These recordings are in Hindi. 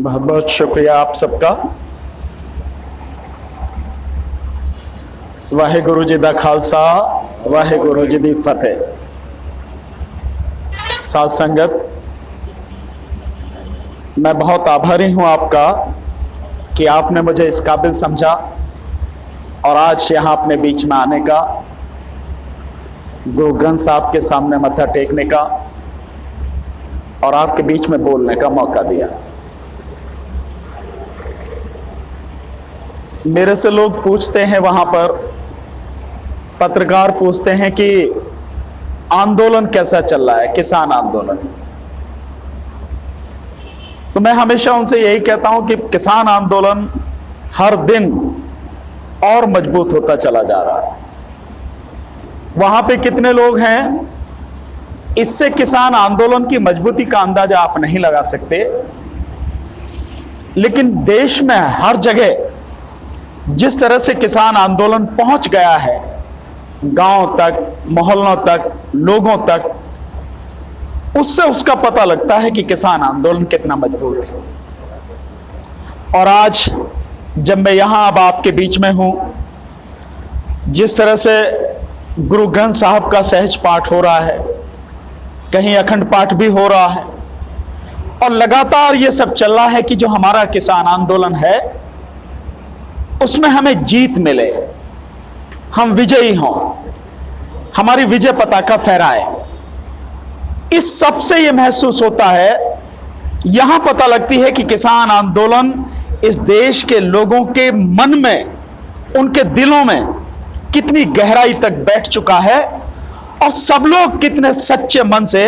बहुत बहुत शुक्रिया आप सबका। वाहेगुरु जी दा खालसा, वाहेगुरु जी दी फतेह। साथ संगत, मैं बहुत आभारी हूं आपका कि आपने मुझे इस काबिल समझा और आज यहाँ अपने बीच में आने का, गुरु ग्रंथ साहब के सामने मत्था टेकने का और आपके बीच में बोलने का मौका दिया। मेरे से लोग पूछते हैं, वहां पर पत्रकार पूछते हैं कि आंदोलन कैसा चल रहा है, किसान आंदोलन। तो मैं हमेशा उनसे यही कहता हूं कि किसान आंदोलन हर दिन और मजबूत होता चला जा रहा है। वहां पे कितने लोग हैं, इससे किसान आंदोलन की मजबूती का अंदाजा आप नहीं लगा सकते, लेकिन देश में हर जगह जिस तरह से किसान आंदोलन पहुंच गया है, गांव तक, मोहल्लों तक, लोगों तक, उससे उसका पता लगता है कि किसान आंदोलन कितना मजबूत है। और आज जब मैं यहां अब आपके बीच में हूं, जिस तरह से गुरु ग्रंथ साहब का सहज पाठ हो रहा है, कहीं अखंड पाठ भी हो रहा है और लगातार ये सब चल रहा है कि जो हमारा किसान आंदोलन है उसमें हमें जीत मिले, हम विजयी हों, हमारी विजय पताका फहराए। इस सब से यह महसूस होता है, यहां पता लगती है कि किसान आंदोलन इस देश के लोगों के मन में, उनके दिलों में कितनी गहराई तक बैठ चुका है और सब लोग कितने सच्चे मन से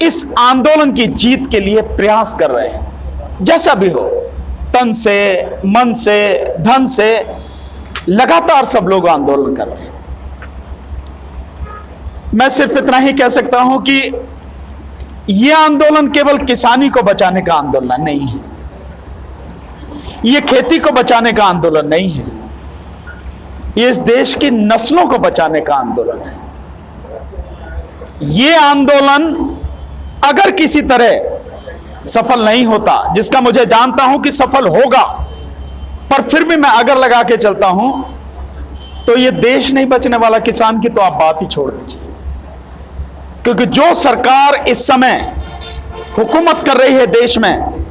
इस आंदोलन की जीत के लिए प्रयास कर रहे हैं। जैसा भी हो, तन से, मन से, धन से, लगातार सब लोग आंदोलन कर रहे हैं। मैं सिर्फ इतना ही कह सकता हूं कि यह आंदोलन केवल किसानी को बचाने का आंदोलन नहीं है, यह खेती को बचाने का आंदोलन नहीं है, यह इस देश की नस्लों को बचाने का आंदोलन है। यह आंदोलन अगर किसी तरह सफल नहीं होता, जिसका मुझे जानता हूं कि सफल होगा, पर फिर भी मैं अगर लगा के चलता हूं, तो यह देश नहीं बचने वाला। किसान की तो आप बात ही छोड़ दीजिए, क्योंकि जो सरकार इस समय हुकूमत कर रही है देश में,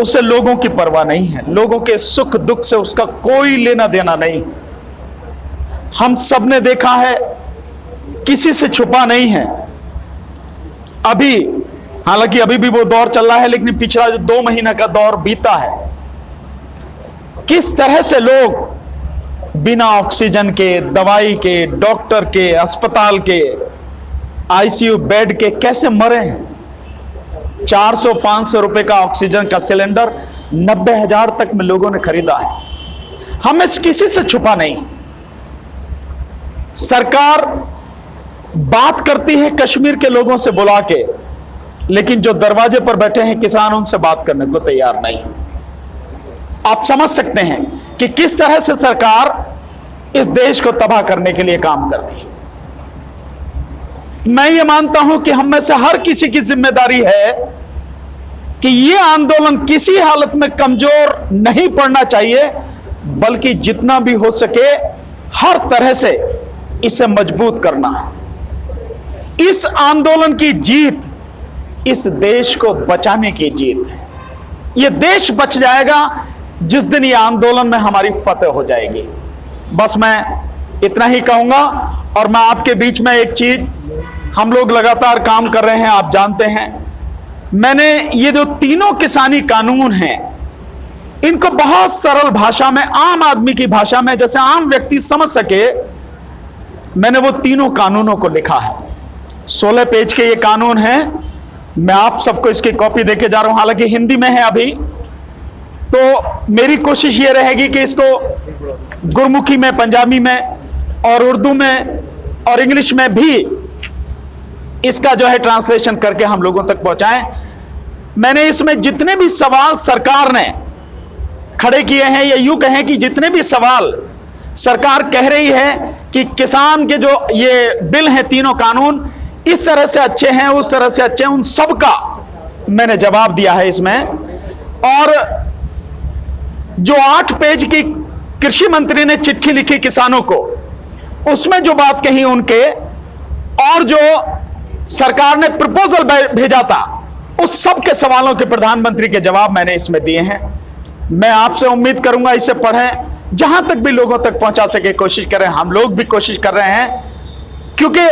उसे लोगों की परवाह नहीं है, लोगों के सुख दुख से उसका कोई लेना देना नहीं। हम सब ने देखा है, किसी से छुपा नहीं है। अभी हालांकि अभी भी वो दौर चल रहा है, लेकिन पिछला जो 2 महीने का दौर बीता है, किस तरह से लोग बिना ऑक्सीजन के, दवाई के, डॉक्टर के, अस्पताल के, आईसीयू बेड के कैसे मरे हैं। 400-500 रुपए का ऑक्सीजन का सिलेंडर 90,000 तक में लोगों ने खरीदा है। हमें किसी से छुपा नहीं। सरकार बात करती है कश्मीर के लोगों से बुला के, लेकिन जो दरवाजे पर बैठे हैं किसान, उनसे बात करने को तैयार नहीं। आप समझ सकते हैं कि किस तरह से सरकार इस देश को तबाह करने के लिए काम कर रही है। मैं ये मानता हूं कि हम में से हर किसी की जिम्मेदारी है कि यह आंदोलन किसी हालत में कमजोर नहीं पड़ना चाहिए, बल्कि जितना भी हो सके हर तरह से इसे मजबूत करना है। इस आंदोलन की जीत इस देश को बचाने की जीत है। यह देश बच जाएगा जिस दिन यह आंदोलन में हमारी फतेह हो जाएगी। बस मैं इतना ही कहूंगा। और मैं आपके बीच में एक चीज, हम लोग लगातार काम कर रहे हैं, आप जानते हैं, मैंने ये जो तीनों किसानी कानून हैं, इनको बहुत सरल भाषा में, आम आदमी की भाषा में, जैसे आम व्यक्ति समझ सके, मैंने वो तीनों कानूनों को लिखा है। 16 पेज के ये कानून हैं। मैं आप सबको इसकी कॉपी देके जा रहा हूं, हालांकि हिंदी में है अभी, तो मेरी कोशिश ये रहेगी कि इसको गुरमुखी में, पंजाबी में और उर्दू में और इंग्लिश में भी इसका जो है ट्रांसलेशन करके हम लोगों तक पहुंचाएं। मैंने इसमें जितने भी सवाल सरकार ने खड़े किए हैं, या यूं कहें कि जितने भी सवाल सरकार कह रही है कि किसान के जो ये बिल हैं, तीनों कानून इस तरह से अच्छे हैं, उस तरह से अच्छे हैं, उन सब का मैंने जवाब दिया है इसमें। और जो 8 पेज की कृषि मंत्री ने चिट्ठी लिखी किसानों को, उसमें जो बात कही उनके, और जो सरकार ने प्रपोजल भेजा था, उस सब के सवालों के प्रधानमंत्री के जवाब मैंने इसमें दिए हैं। मैं आपसे उम्मीद करूंगा इसे पढ़ें, जहां तक भी लोगों तक पहुंचा सके कोशिश करें। हम लोग भी कोशिश कर रहे हैं, क्योंकि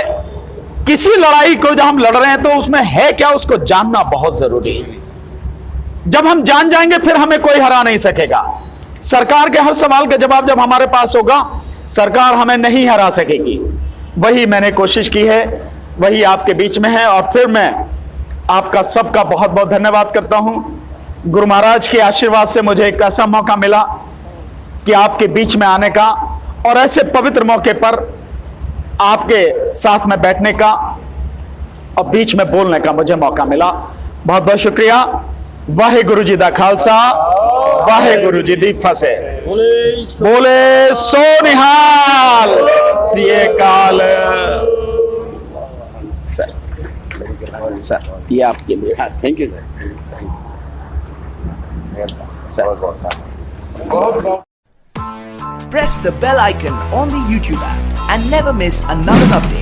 किसी लड़ाई को जब हम लड़ रहे हैं तो उसमें है क्या, उसको जानना बहुत जरूरी है। जब हम जान जाएंगे फिर हमें कोई हरा नहीं सकेगा। सरकार के हर सवाल का जवाब जब हमारे पास होगा, सरकार हमें नहीं हरा सकेगी। वही मैंने कोशिश की है, वही आपके बीच में है। और फिर मैं आपका सबका बहुत बहुत धन्यवाद करता हूं। गुरु महाराज के आशीर्वाद से मुझे एक ऐसा मौका मिला कि आपके बीच में आने का, और ऐसे पवित्र मौके पर आपके साथ में बैठने का और बीच में बोलने का मुझे मौका मिला। बहुत बहुत शुक्रिया। वाहे गुरु जी दा खालसा, वाहे गुरु जी दी फतेह। बोले सो निहाल। प्रिय काल। सर ये आपके लिए। Thank you sir. Press the bell icon on the YouTube app and never miss another update.